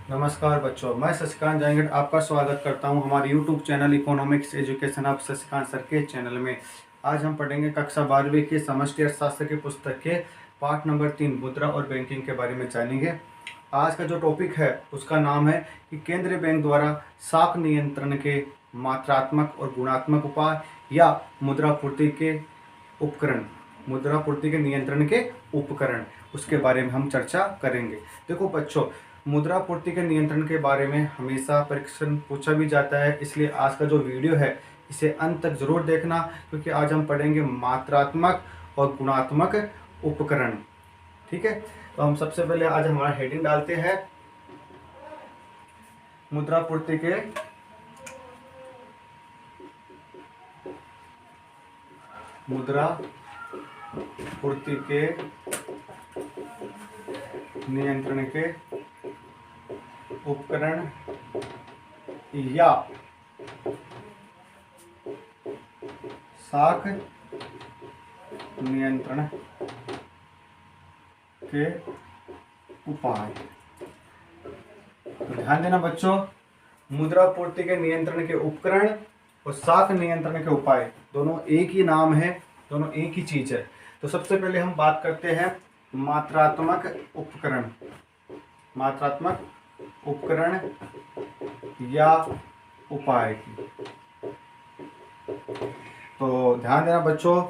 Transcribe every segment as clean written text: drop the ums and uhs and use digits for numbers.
नमस्कार बच्चों, मैं शशिकांत जांगड़ आपका स्वागत करता हूं हमारे YouTube channel economics education of Shashikant sir के चैनल में। आज हम पढ़ेंगे कक्षा 12वीं की समष्टि अर्थशास्त्र की पुस्तक के पाठ नंबर 3 मुद्रा और बैंकिंग के बारे में जानेंगे। आज का जो टॉपिक है उसका नाम है कि केंद्रीय बैंक द्वारा साख नियंत्रण के मात्रात्मक और गुणात्मक उपाय या मुद्रापूर्ति के उपकरण, मुद्रापूर्ति के नियंत्रण के उपकरण, उसके बारे में हम चर्चा करेंगे। देखो बच्चों, मुद्रापूर्ति के नियंत्रण के बारे में हमेशा परीक्षण पूछा भी जाता है, इसलिए आज का जो वीडियो है इसे अंत तक जरूर देखना, क्योंकि आज हम पढ़ेंगे मात्रात्मक और गुणात्मक उपकरण। ठीक है, तो हम सबसे पहले आज हमारा हेडिंग डालते हैं मुद्रापूर्ति के नियंत्रण के उपकरण या साख नियंत्रण के उपाय। तो ध्यान देना बच्चों, मुद्रापूर्ति के नियंत्रण के उपकरण और साख नियंत्रण के उपाय दोनों एक ही नाम है, दोनों एक ही चीज है। तो सबसे पहले हम बात करते हैं मात्रात्मक उपकरण, मात्रात्मक उपकरण या उपाय की। तो ध्यान देना बच्चों,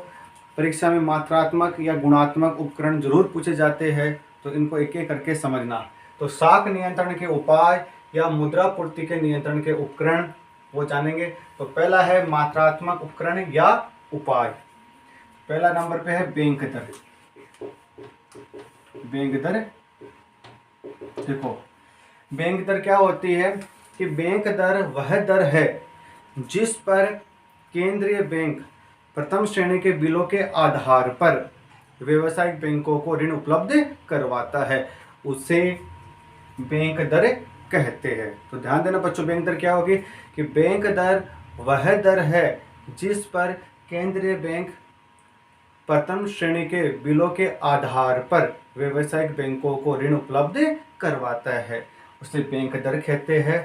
परीक्षा में मात्रात्मक या गुणात्मक उपकरण जरूर पूछे जाते हैं, तो इनको एक एक करके समझना। तो साख नियंत्रण के उपाय या मुद्रापूर्ति के नियंत्रण के उपकरण वो जानेंगे। तो पहला है मात्रात्मक उपकरण या उपाय। पहला नंबर पे है बैंक दर। बैंक दर, देखो बैंक दर क्या होती है कि बैंक दर वह दर है जिस पर केंद्रीय बैंक प्रथम श्रेणी के बिलों के आधार पर व्यावसायिक बैंकों को ऋण उपलब्ध करवाता है, उसे बैंक दर कहते हैं। तो ध्यान देना बच्चों, बैंक दर क्या होगी कि बैंक दर वह दर है जिस पर केंद्रीय बैंक प्रथम श्रेणी के बिलों के आधार पर व्यावसायिक बैंकों को ऋण उपलब्ध करवाता है, उसे बैंक दर कहते हैं।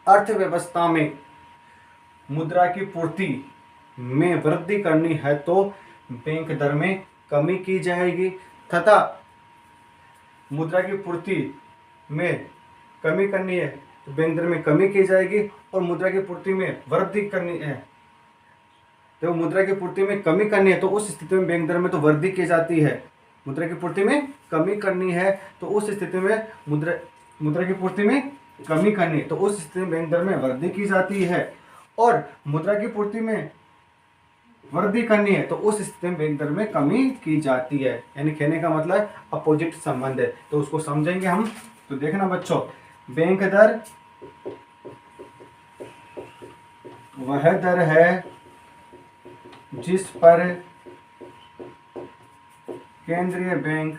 अर्थव्यवस्था में मुद्रा की पूर्ति में वृद्धि करनी है तो बैंक दर में कमी की जाएगी, तथा मुद्रा की पूर्ति में कमी करनी है तो बैंक दर में कमी की जाएगी, और मुद्रा की पूर्ति में वृद्धि करनी है तो मुद्रा की पूर्ति में कमी करनी है तो उस स्थिति में बैंक दर में तो वृद्धि की जाती है। मुद्रा की पूर्ति में कमी करनी है तो उस स्थिति में मुद्रा की पूर्ति में कमी करनी है तो उस स्थिति में बैंक दर में वृद्धि की जाती है, और मुद्रा की पूर्ति में वृद्धि करनी है तो उस स्थिति में बैंक दर में कमी की जाती है। यानी कहने का मतलब अपोजिट संबंध है, तो उसको समझेंगे हम। तो देखना बच्चों, बैंक दर वह दर है जिस पर केंद्रीय बैंक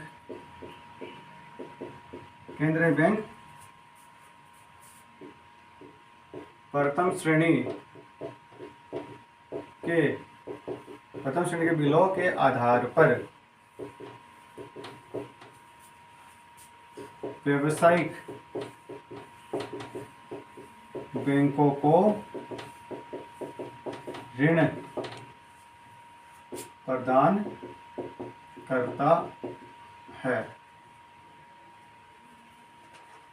प्रथम श्रेणी के बिलों के आधार पर व्यावसायिक बैंकों को ऋण प्रदान करता है।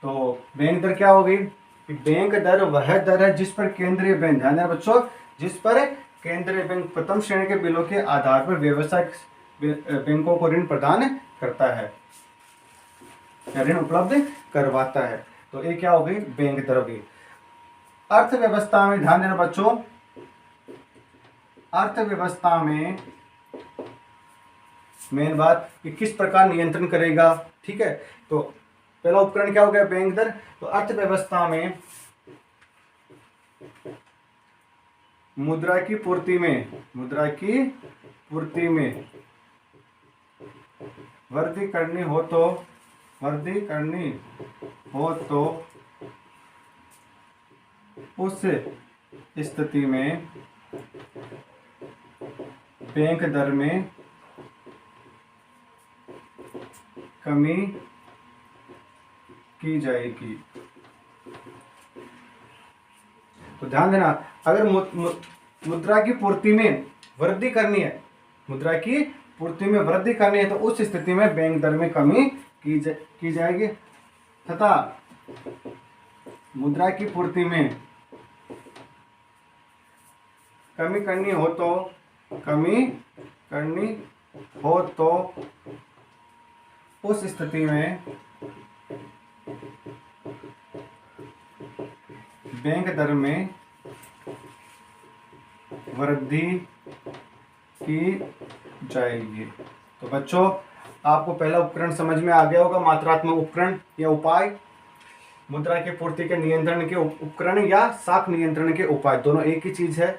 तो बैंक दर क्या होगी? बैंक दर वह दर है जिस पर केंद्रीय बैंक, ध्यान देना बच्चों, जिस पर केंद्रीय बैंक प्रथम श्रेणी के बिलों के आधार पर व्यवसायिक बैंकों को ऋण प्रदान करता है या ऋण उपलब्ध करवाता है। तो ये क्या होगी? बैंक दर होगी। अर्थव्यवस्था में ध्यान देना बच्चों, अर्थव्यवस्था में मेन बात कि किस प्रकार नियंत्रण करेगा। ठीक है, तो पहला उपकरण क्या हो गया? बैंक दर। तो अर्थव्यवस्था में मुद्रा की पूर्ति में वृद्धि करनी हो तो उस स्थिति में बैंक दर में कमी की जाएगी। तो ध्यान देना, अगर मुद्रा की पूर्ति में वृद्धि करनी है, मुद्रा की पूर्ति में वृद्धि करनी है, तो उस स्थिति में बैंक दर में कमी की जाएगी, तथा मुद्रा की पूर्ति में कमी करनी हो तो उस स्थिति में बैंक दर में वृद्धि की जाएगी। तो बच्चों, आपको पहला उपकरण समझ में आ गया होगा, मात्रात्मक उपकरण या उपाय। मुद्रा की पूर्ति के नियंत्रण के उपकरण या साख नियंत्रण के उपाय, दोनों एक ही चीज है।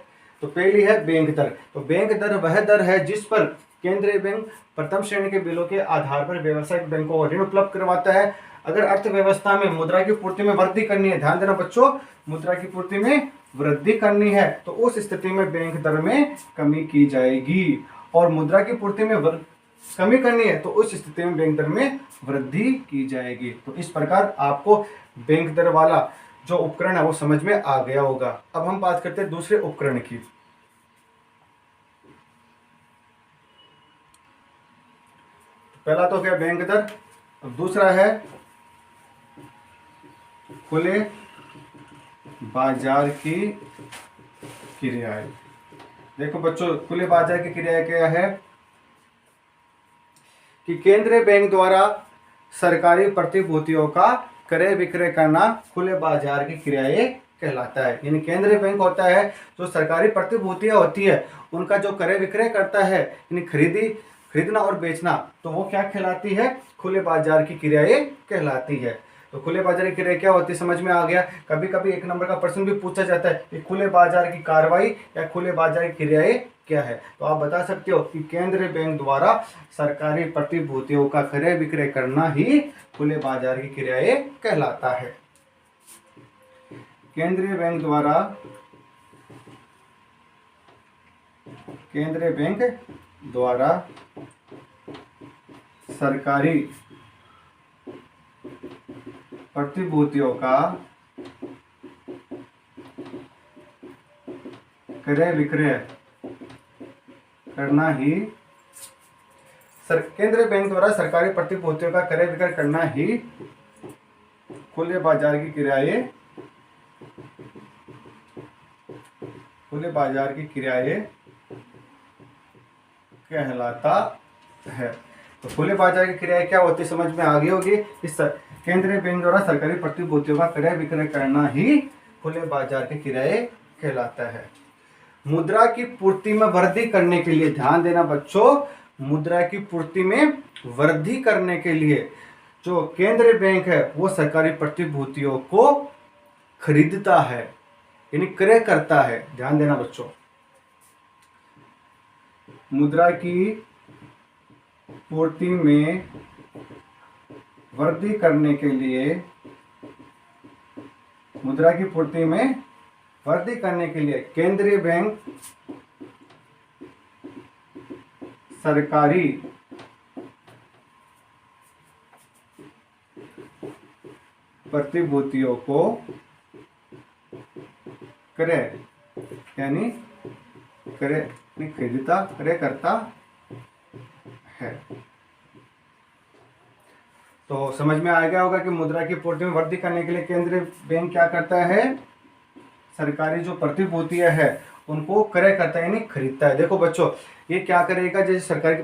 तो पहली है बैंक दर। तो बैंक दर वह दर है जिस पर केंद्रीय बैंक प्रथम श्रेणी के बिलों के आधार पर व्यावसायिक बैंकों को ऋण उपलब्ध करवाता है। अगर अर्थव्यवस्था में मुद्रा की पूर्ति में वृद्धि करनी है, ध्यान देना बच्चों, मुद्रा की पूर्ति में वृद्धि करनी है, तो उस स्थिति में बैंक दर में कमी की जाएगी। और मुद्रा की पूर्ति में कमी करनी है, तो उस स्थिति में बैंक दर में वृद्धि की जाएगी। तो इस प्रकार आपको बैंक दर वाला जो उपकरण है वो समझ में आ गया होगा। अब हम बात करते हैं दूसरे उपकरण की। पहला तो क्या, बैंक दर। अब दूसरा है खुले बाजार की क्रियाएं। देखो बच्चों, खुले बाजार की क्रियाएं क्या है कि केंद्रीय बैंक द्वारा सरकारी प्रतिभूतियों का क्रय विक्रय करना खुले बाजार की क्रियाएं कहलाता है। यानी केंद्रीय बैंक होता है जो सरकारी प्रतिभूतियां होती है उनका जो क्रय विक्रय करता है, यानी खरीदना और बेचना, तो वो क्या कहलाती है, खुले बाजार की क्रियाएं कहलाती है। तो खुले बाजार की क्रिया क्या होती है समझ में आ गया। कभी कभी एक नंबर का प्रश्न भी पूछा जाता है कि खुले बाजार की कार्रवाई या खुले बाजार की क्रियाएं क्या है। तो आप बता सकते हो कि केंद्रीय बैंक द्वारा सरकारी प्रतिभूतियों का क्रय विक्रय करना ही खुले बाजार की क्रियाएं कहलाता है। केंद्रीय बैंक द्वारा सरकारी प्रतिभूतियों का क्रय विक्रय करना ही केंद्रीय बैंक द्वारा सरकारी प्रतिभूतियों का क्रय विक्रय करना ही खुले बाजार की क्रियाएं कहलाता है। तो खुले बाजार की क्रियाएं क्या होती है समझ में आ गई होगी। इस केंद्रीय बैंक द्वारा सरकारी प्रतिभूतियों का क्रय विक्रय करना ही खुले बाजार की क्रियाएं कहलाता है। मुद्रा की पूर्ति में वृद्धि करने के लिए, ध्यान देना बच्चों, मुद्रा की पूर्ति में वृद्धि करने के लिए जो केंद्रीय बैंक है वो सरकारी प्रतिभूतियों को खरीदता है, यानी क्रय करता है। ध्यान देना बच्चों, मुद्रा की पूर्ति में वृद्धि करने के लिए केंद्रीय बैंक सरकारी प्रतिभूतियों को क्रय करता है। तो समझ में आ गया होगा कि मुद्रा की पूर्ति में वृद्धि करने के लिए केंद्रीय बैंक क्या करता है, सरकारी जो प्रतिभूतियां है उनको क्रय करता है, यानी खरीदता है। देखो बच्चों, ये क्या करेगा, जैसे सरकारी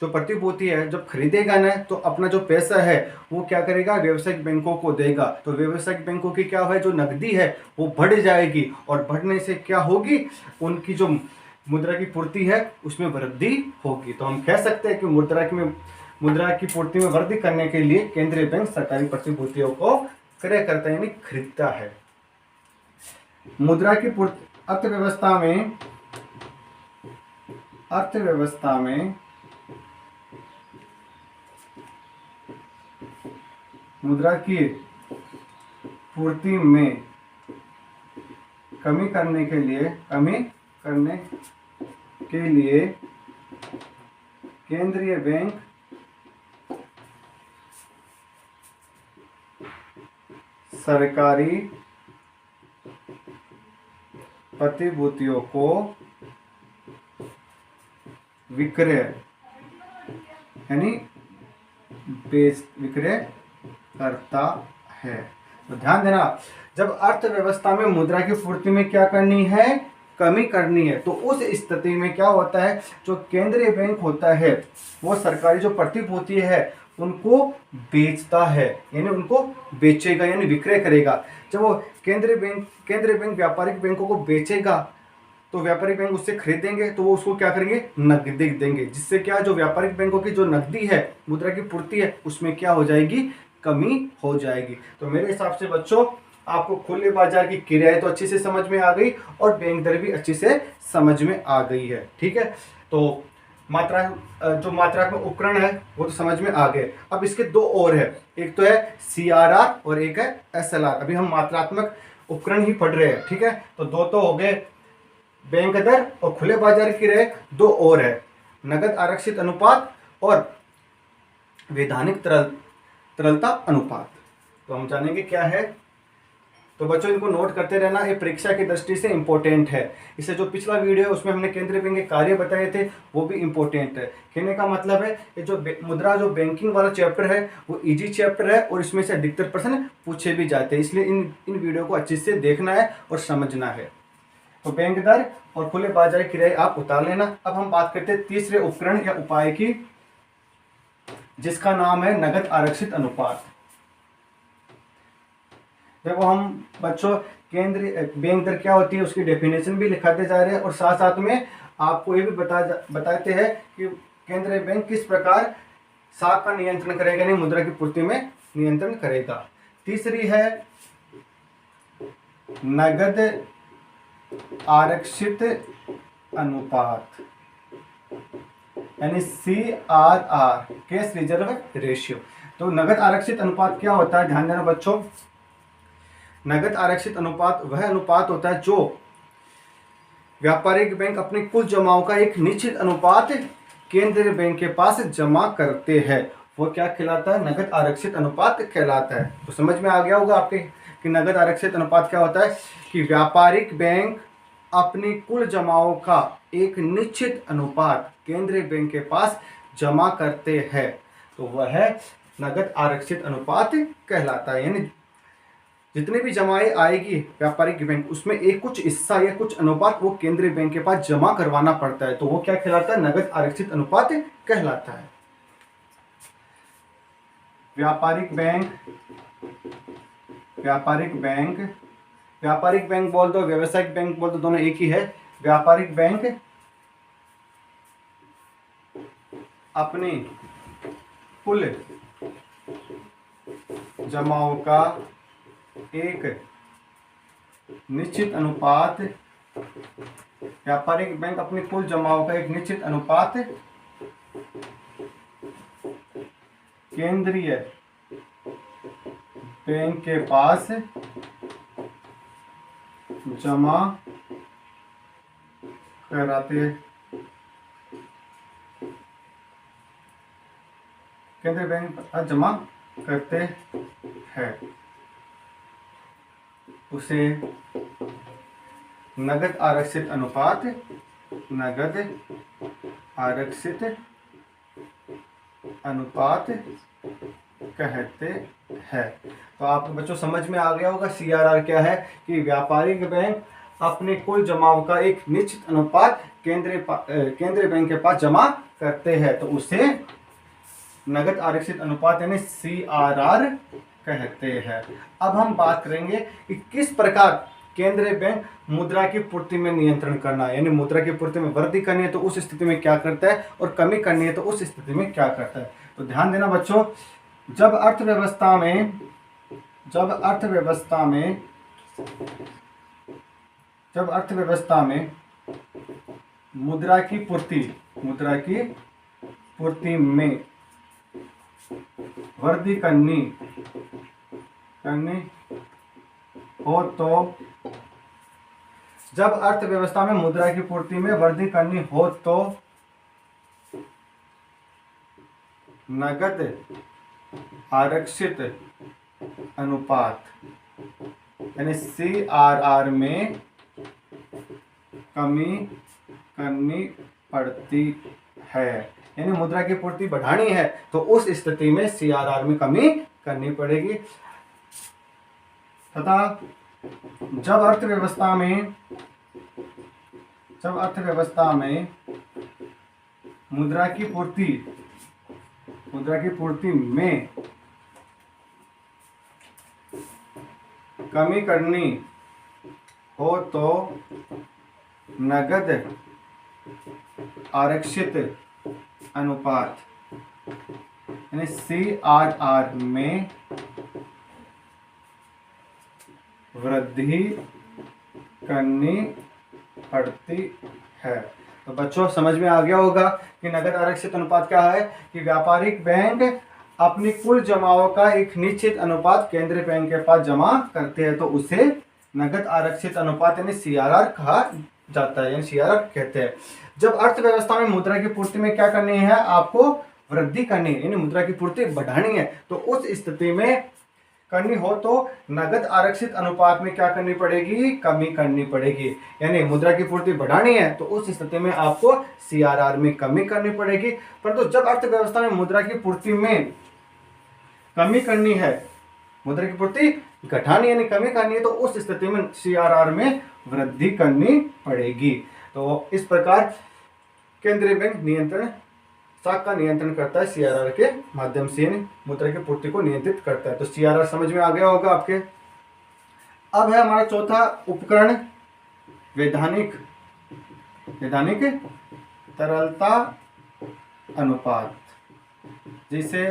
जो प्रतिभूति है जब खरीदेगा ना, तो अपना जो पैसा है वो क्या करेगा, व्यावसायिक बैंकों को देगा। तो व्यावसायिक बैंकों की क्या है, जो नकदी है वो बढ़ जाएगी, और बढ़ने से क्या होगी, उनकी जो मुद्रा की पूर्ति है उसमें वृद्धि होगी। तो हम कह सकते हैं कि मुद्रा की पूर्ति में वृद्धि करने के लिए केंद्रीय बैंक सरकारी प्रतिभूतियों को क्रय करता है, यानी खरीदता है। मुद्रा की पूर्ति अर्थव्यवस्था में मुद्रा की पूर्ति में कमी करने के लिए सरकारी प्रतिभूतियों को विक्रय यानी विक्रय करता है। तो ध्यान देना, जब अर्थव्यवस्था में मुद्रा की पूर्ति में क्या करनी है, कमी करनी है, तो उस स्थिति में क्या होता है, जो केंद्रीय बैंक होता है वो सरकारी जो प्रतिभूति है उनको बेचता है, यानी उनको बेचेगा यानी विक्रय करेगा। जब वो केंद्रीय बैंक व्यापारिक बैंकों को बेचेगा तो व्यापारिक बैंक उससे खरीदेंगे, तो वो उसको क्या करेंगे, नकदी देंगे, जिससे क्या जो व्यापारिक बैंकों की जो नकदी है, मुद्रा की पूर्ति है, उसमें क्या हो जाएगी, कमी हो जाएगी। तो मेरे हिसाब से बच्चों आपको खुले बाजार की क्रियाएं तो अच्छी से समझ में आ गई और बैंक दर भी अच्छी से समझ में आ गई है। ठीक है, तो जो मात्रात्मक उपकरण है वो तो समझ में आ गए। अब इसके दो और है, एक तो है CRR और एक है SLR। अभी हम मात्रात्मक उपकरण ही पढ़ रहे हैं। ठीक है, तो दो तो हो गए, बैंक दर और खुले बाजार की रहे, दो और है, नगद आरक्षित अनुपात और वैधानिक तरलता अनुपात। तो हम जानेंगे क्या है। तो बच्चों इनको नोट करते रहना, ये परीक्षा की दृष्टि से इंपॉर्टेंट है। इससे जो पिछला वीडियो है उसमें हमने केंद्रीय बैंक के कार्य बताए थे, वो भी इंपॉर्टेंट है। कहने का मतलब है ये जो मुद्रा जो बैंकिंग वाला चैप्टर है वो इजी चैप्टर है और इसमें से अधिकतर प्रश्न पूछे भी जाते हैं, इसलिए इन वीडियो को अच्छे से देखना है और समझना है। तो बैंक दर और खुले बाजार की राय आप उतार लेना। अब हम बात करते हैं तीसरे उपकरण या उपाय की, जिसका नाम है नगद आरक्षित अनुपात। देखो हम बच्चों केंद्रीय बैंक दर क्या होती है उसकी डेफिनेशन भी लिखाते जा रहे हैं और साथ साथ में आपको ये भी बताते हैं कि केंद्रीय बैंक किस प्रकार साख का नियंत्रण करेगा, नहीं मुद्रा की पूर्ति में नियंत्रण करेगा। तीसरी है नगद आरक्षित अनुपात यानी CRR, कैश रिजर्व रेशियो। तो नगद आरक्षित अनुपात क्या होता है, ध्यान देना बच्चों। नगद आरक्षित अनुपात वह अनुपात होता है जो व्यापारिक बैंक अपने कुल जमाओं का एक निश्चित अनुपात केंद्रीय बैंक के पास जमा करते हैं, वो क्या कहलाता है, नगद आरक्षित अनुपात कहलाता है। तो समझ में आ गया होगा आपके कि नगद आरक्षित अनुपात क्या होता है, कि व्यापारिक बैंक अपनी कुल जमाओं का एक निश्चित अनुपात केंद्रीय बैंक के पास जमा करते हैं, तो वह नगद आरक्षित अनुपात कहलाता है। यानी जितने भी जमाएं आएगी व्यापारिक बैंक, उसमें एक कुछ हिस्सा या कुछ अनुपात वो केंद्रीय बैंक के पास जमा करवाना पड़ता है, तो वो क्या कहलाता है, नगद आरक्षित अनुपात कहलाता है। व्यापारिक बैंक बोल दो, व्यावसायिक बैंक बोल दो, दोनों एक ही है। व्यापारिक बैंक अपने कुल जमाओं का एक निश्चित अनुपात, व्यापारिक बैंक अपने कुल जमाओं का एक निश्चित अनुपात केंद्रीय बैंक के पास जमा कराते हैं, केंद्रीय बैंक पर जमा करते हैं, उसे नगद आरक्षित अनुपात कहते हैं। तो आपको बच्चों समझ में आ गया होगा CRR क्या है, कि व्यापारिक बैंक अपने कुल जमाओं का एक निश्चित अनुपात केंद्रीय बैंक के पास जमा करते हैं, तो उसे नगद आरक्षित अनुपात यानी CRR कहते हैं। अब हम बात करेंगे कि किस प्रकार केंद्रीय बैंक मुद्रा की पूर्ति में नियंत्रण करना है, यानी मुद्रा की पूर्ति में वृद्धि करनी है तो उस स्थिति में क्या करता है, और कमी करनी है तो उस स्थिति में क्या करता है। तो ध्यान देना बच्चों, जब अर्थव्यवस्था में मुद्रा की पूर्ति में वृद्धि करनी हो, तो जब अर्थव्यवस्था में मुद्रा की पूर्ति में वृद्धि करनी हो तो नगद आरक्षित अनुपात यानी CRR में कमी करनी पड़ती है, यानी मुद्रा की पूर्ति बढ़ानी है तो उस स्थिति में CRR में कमी करनी पड़ेगी। तथा जब अर्थव्यवस्था में मुद्रा की पूर्ति में कमी करनी हो तो नगद आरक्षित अनुपात यानी CRR में वृद्धि करनी पड़ती है। तो बच्चों समझ में आ गया होगा कि नगद आरक्षित अनुपात क्या है कि व्यापारिक बैंक अपनी कुल जमाओं का एक निश्चित अनुपात केंद्रीय बैंक के पास जमा करते हैं तो उसे नगद आरक्षित अनुपात यानी CRR कहा जाता है, यानी CRR कहते हैं। जब अर्थव्यवस्था में मुद्रा की पूर्ति में क्या करनी है, आपको वृद्धि करनी है यानी मुद्रा की पूर्ति बढ़ानी है तो उस स्थिति में करनी हो तो नगद आरक्षित अनुपात में क्या करनी पड़ेगी, कमी करनी पड़ेगी। यानी मुद्रा की पूर्ति बढ़ानी है तो उस स्थिति में आपको CRR में कमी करनी पड़ेगी। परंतु जब अर्थव्यवस्था में मुद्रा की पूर्ति में कमी करनी है, मुद्रा की पूर्ति घटानी यानी कमी करनी है तो उस स्थिति में CRR में वृद्धि करनी पड़ेगी। तो इस प्रकार केंद्रीय बैंक शाख का नियंत्रण करता है, CRR के माध्यम से मुद्रा की पूर्ति को नियंत्रित करता है। तो CRR समझ में आ गया होगा आपके। अब है हमारा चौथा उपकरण वैधानिक तरलता अनुपात, जिसे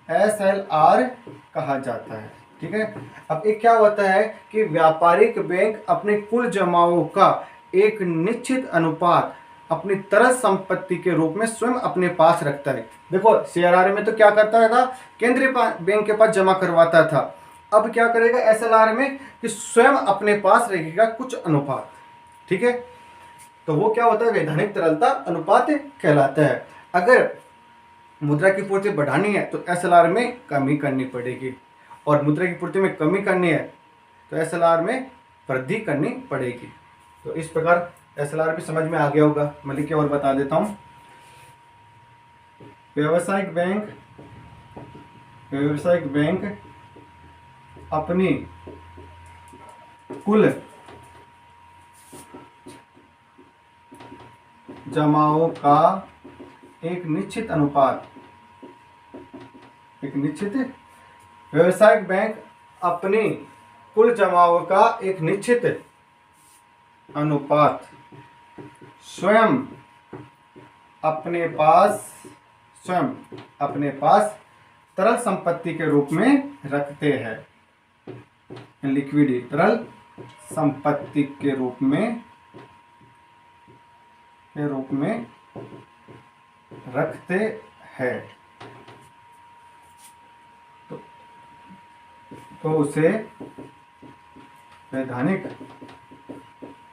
SLR कहा जाता है। ठीक है। अब एक क्या होता है कि व्यापारिक बैंक अपने कुल जमाओं का एक निश्चित अनुपात अपनी तरल संपत्ति के रूप में स्वयं अपने पास रखता है। देखो CRR में तो क्या करता था, केंद्रीय बैंक के पास जमा करवाता था। अब क्या करेगा SLR में कि स्वयं अपने पास रखेगा कुछ अनुपात। ठीक है। तो वो क्या होता है, वैधानिक तरलता अनुपात कहलाता है। अगर मुद्रा की पूर्ति बढ़ानी है तो SLR में कमी करनी पड़ेगी और मुद्रा की पूर्ति में कमी करनी है तो SLR में वृद्धि करनी पड़ेगी। तो इस प्रकार SLR भी समझ में आ गया होगा। मैं लिख के और बता देता हूं। व्यावसायिक बैंक अपनी कुल जमाओं का एक निश्चित व्यावसायिक बैंक अपनी कुल जमाओं का एक निश्चित अनुपात स्वयं अपने पास तरल संपत्ति के रूप में रखते हैं। लिक्विडिटी तरल संपत्ति के रूप में रखते हैं तो उसे वैधानिक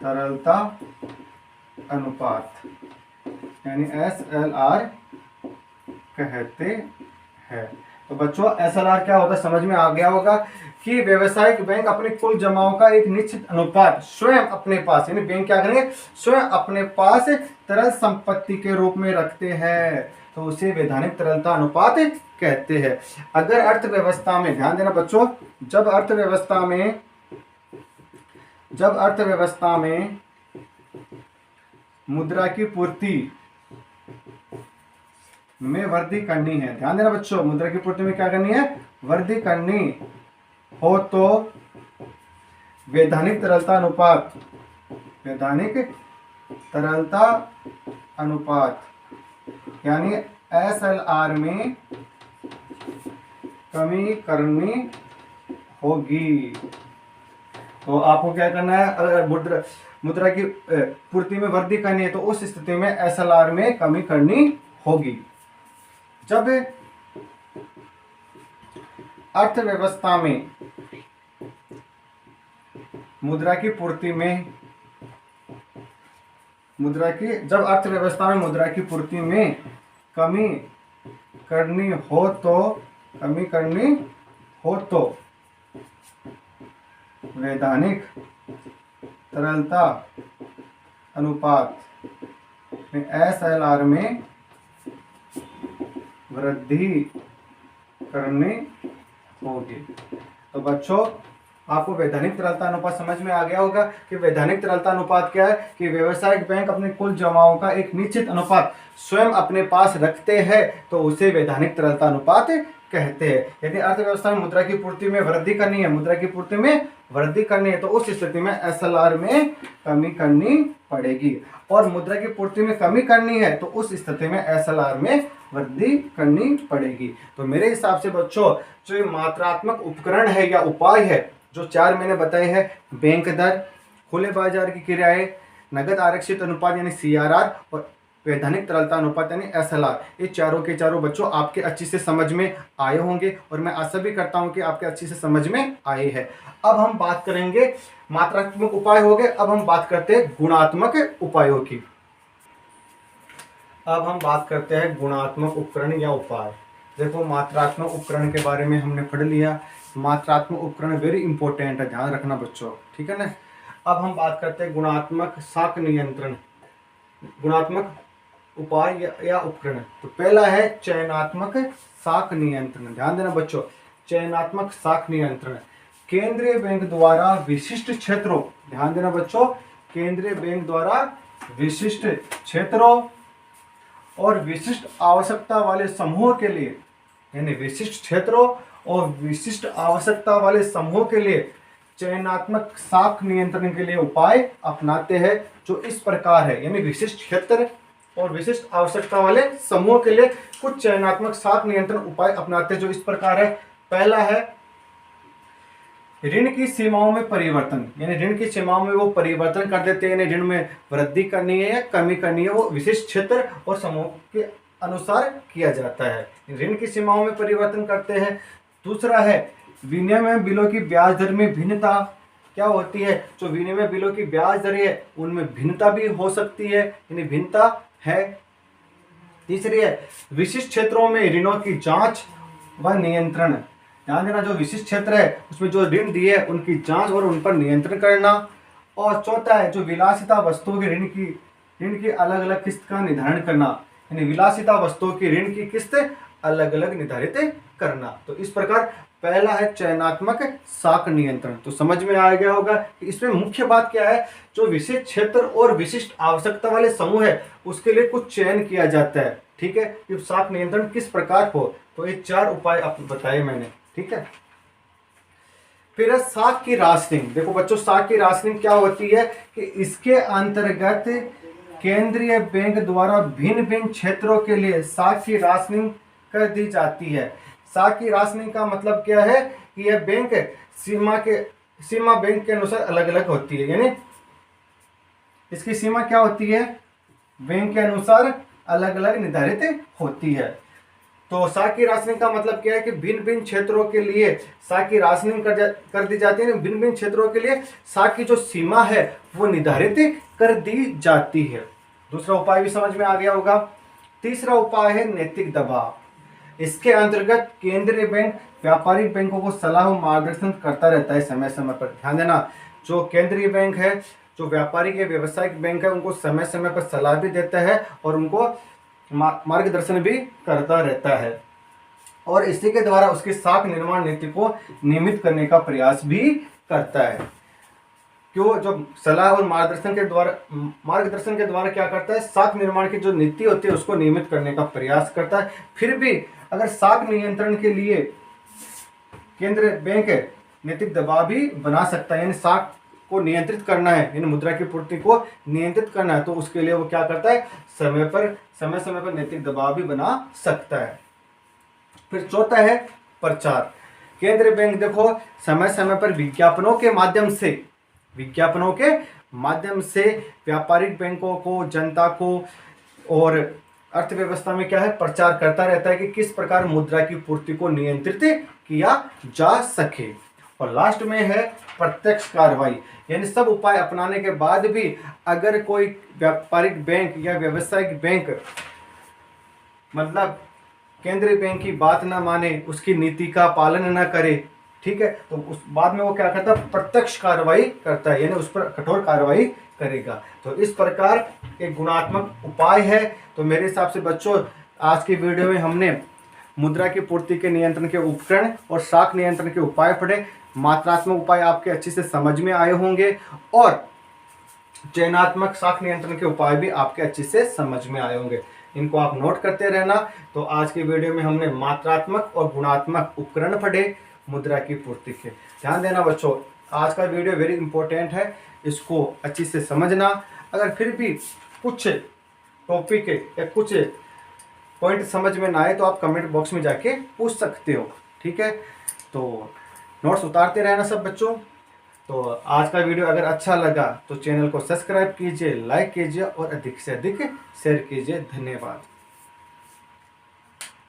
तरलता अनुपात यानी SLR कहते हैं। तो बच्चों SLR क्या होता है समझ में आ गया होगा कि व्यावसायिक बैंक अपने कुल जमाओं का एक निश्चित अनुपात स्वयं अपने पास यानी बैंक क्या करेंगे, स्वयं अपने पास तरल संपत्ति के रूप में रखते हैं तो उसे वैधानिक तरलता अनुपात कहते हैं। अगर अर्थव्यवस्था में, ध्यान देना बच्चों, जब अर्थव्यवस्था में मुद्रा की पूर्ति में वृद्धि करनी है, ध्यान देना बच्चों, मुद्रा की पूर्ति में क्या करनी है, वृद्धि करनी हो तो वैधानिक तरलता अनुपात यानी SLR में कमी करनी होगी। तो आपको क्या करना है, अगर मुद्रा की पूर्ति में वृद्धि करनी है तो उस स्थिति में SLR में कमी करनी होगी। जब अर्थव्यवस्था में मुद्रा की पूर्ति में कमी करनी हो तो वैधानिक तरलता अनुपात में SLR में वृद्धि करनी होगी। तो बच्चों आपको वैधानिक तरलता अनुपात समझ में आ गया होगा कि वैधानिक तरलता अनुपात क्या है कि व्यावसायिक बैंक अपने कुल जमाओं का एक निश्चित अनुपात स्वयं अपने पास रखते हैं तो उसे वैधानिक तरलता अनुपात कहते हैं। यदि अर्थव्यवस्था में मुद्रा की पूर्ति में वृद्धि करनी है, मुद्रा की पूर्ति में वृद्धि करनी है तो उस स्थिति में SLR में कमी करनी पड़ेगी, और मुद्रा की पूर्ति में कमी करनी है तो उस स्थिति में SLR में वृद्धि करनी पड़ेगी। तो मेरे हिसाब से बच्चों जो ये मात्रात्मक उपकरण है या उपाय है जो चार मैंने बताए हैं, बैंक दर, खुले बाजार की क्रियाएं, नगद आरक्षित अनुपात यानी CRR और वैधानिक तरलता अनुपात यानी SLR, ये चारों के चारों बच्चों आपके अच्छी से समझ में आए होंगे और मैं आशा भी करता हूं कि आपके अच्छी से समझ में आए हैं। अब हम बात करेंगे, मात्रात्मक उपाय हो गए, अब हम बात करते हैं गुणात्मक उपायों की। अब हम बात करते हैं गुणात्मक उपकरण या उपाय। देखो मात्रात्मक उपकरण के बारे में हमने पढ़ लिया, मात्रात्मक उपकरण वेरी इंपॉर्टेंट है, ध्यान रखना बच्चों, ठीक है ना। अब हम बात करते हैं गुणात्मक साख नियंत्रण, गुणात्मक उपाय या उपकरण। तो पहला है चयनात्मक साख नियंत्रण, ध्यान देना बच्चों, चयनात्मक साख नियंत्रण केंद्रीय बैंक द्वारा विशिष्ट क्षेत्रों, ध्यान देना बच्चों, केंद्रीय बैंक द्वारा विशिष्ट क्षेत्रों और विशिष्ट आवश्यकता वाले समूह के लिए, यानी विशिष्ट क्षेत्रों और विशिष्ट आवश्यकता वाले समूह के लिए चयनात्मक साख नियंत्रण के लिए उपाय अपनाते हैं जो इस प्रकार है। यानी विशिष्ट क्षेत्र और विशिष्ट आवश्यकता वाले समूह के लिए कुछ चयनात्मक साख नियंत्रण उपाय अपनाते हैं जो इस प्रकार है। पहला है ऋण की सीमाओं में परिवर्तन, यानी ऋण की सीमाओं में वो परिवर्तन कर देते हैं, यानी ऋण में वृद्धि करनी है या कमी करनी है वो विशिष्ट क्षेत्र और समूह के अनुसार किया जाता है, ऋण की सीमाओं में परिवर्तन करते हैं। दूसरा है विनिमय बिलों की ब्याज दर में भिन्नता, क्या होती है, जो विनिमय बिलों की ब्याज दर है उनमें भिन्नता भी हो सकती है, यानी भिन्नता है। तीसरी है विशिष्ट क्षेत्रों में ऋणों की जांच व नियंत्रण, ध्यान देना जो विशिष्ट क्षेत्र है उसमें जो ऋण दिए उनकी जांच और उन पर नियंत्रण करना। और चौथा है जो विलासिता वस्तुओं के ऋण की अलग अलग किस्त का निर्धारण करना, यानी विलासिता वस्तुओं की ऋण की किस्त अलग अलग निर्धारित करना। तो इस प्रकार पहला है चयनात्मक साख नियंत्रण। तो समझ में आ गया होगा कि इसमें मुख्य बात क्या है, जो विशिष्ट क्षेत्र और विशिष्ट आवश्यकता वाले समूह है उसके लिए कुछ चयन किया जाता है, ठीक है, कि साख नियंत्रण किस प्रकार हो। तो ये चार उपाय बताए मैंने, ठीक है। फिर है साख की राशनिंग। देखो बच्चों साख की राशनिंग क्या होती है कि इसके अंतर्गत केंद्रीय बैंक द्वारा भिन्न भिन्न क्षेत्रों के लिए साख की राशनिंग कर दी जाती है। साख की राशनिंग का मतलब क्या है कि यह बैंक सीमा बैंक के अनुसार अलग अलग होती है, यानी इसकी सीमा क्या होती है, बैंक के अनुसार अलग अलग निर्धारित होती है। तो साख की राशनिंग का मतलब क्या है कि भिन्न भिन्न क्षेत्रों के लिए साख की राशनिंग कर दी जाती है, भिन्न भिन्न क्षेत्रों के लिए साख की जो सीमा है वो निर्धारित कर दी जाती है। दूसरा उपाय भी समझ में आ गया होगा। तीसरा उपाय है नैतिक दबाव। इसके अंतर्गत केंद्रीय बैंक व्यापारिक बैंकों को सलाह और मार्गदर्शन करता रहता है समय समय पर। ध्यान देना जो केंद्रीय बैंक है, जो व्यापारिक या व्यवसायिक बैंक है, उनको समय समय पर सलाह भी देता है और उनको मार्गदर्शन भी करता रहता है, और इसी के द्वारा उसकी साख निर्माण नीति को नियमित करने का प्रयास भी करता है। क्यों, जो सलाह और मार्गदर्शन के द्वारा क्या करता है, साख निर्माण की जो नीति होती है उसको नियमित करने का प्रयास करता है। फिर भी अगर साख नियंत्रण के लिए केंद्रीय बैंक नैतिक दबाव भी बना सकता है, यानी साख को नियंत्रित करना है, यानी मुद्रा की पूर्ति को नियंत्रित करना है, तो उसके लिए वो क्या करता है, समय समय पर नैतिक दबाव भी बना सकता है। फिर चौथा है प्रचार। केंद्रीय बैंक देखो समय समय पर विज्ञापनों के माध्यम से व्यापारिक बैंकों को, जनता को और अर्थव्यवस्था में क्या है प्रचार करता रहता है कि किस प्रकार मुद्रा की पूर्ति को नियंत्रित किया जा सके। और लास्ट में है प्रत्यक्ष कार्रवाई, यानी सब उपाय अपनाने के बाद भी अगर कोई व्यापारिक बैंक या व्यवसायिक बैंक मतलब केंद्रीय बैंक की बात ना माने, उसकी नीति का पालन ना करे, ठीक है। तो उस बाद में वो क्या करता है, प्रत्यक्ष कार्रवाई करता है, यानी उस पर कठोर कार्रवाई करेगा। तो इस प्रकार एक गुणात्मक उपाय है। तो मेरे हिसाब से बच्चों आज की वीडियो में हमने मुद्रा की पूर्ति के नियंत्रण के उपकरण और शाख नियंत्रण के उपाय पढ़े। मात्रात्मक उपाय आपके अच्छे से समझ में आए होंगे और चयनात्मक शाख नियंत्रण के उपाय भी आपके अच्छे से समझ में आए होंगे। इनको आप नोट करते रहना। तो आज की वीडियो में हमने मात्रात्मक और गुणात्मक उपकरण पढ़े मुद्रा की पूर्ति के। ध्यान देना बच्चों, आज का वीडियो वेरी इंपॉर्टेंट है, इसको अच्छे से समझना। अगर फिर भी कुछ टॉपिक या कुछ पॉइंट समझ में ना आए तो आप कमेंट बॉक्स में जाके पूछ सकते हो, ठीक है। तो नोट्स उतारते रहना सब बच्चों। तो आज का वीडियो अगर अच्छा लगा तो चैनल को सब्सक्राइब कीजिए, लाइक कीजिए और अधिक से अधिक शेयर कीजिए। धन्यवाद।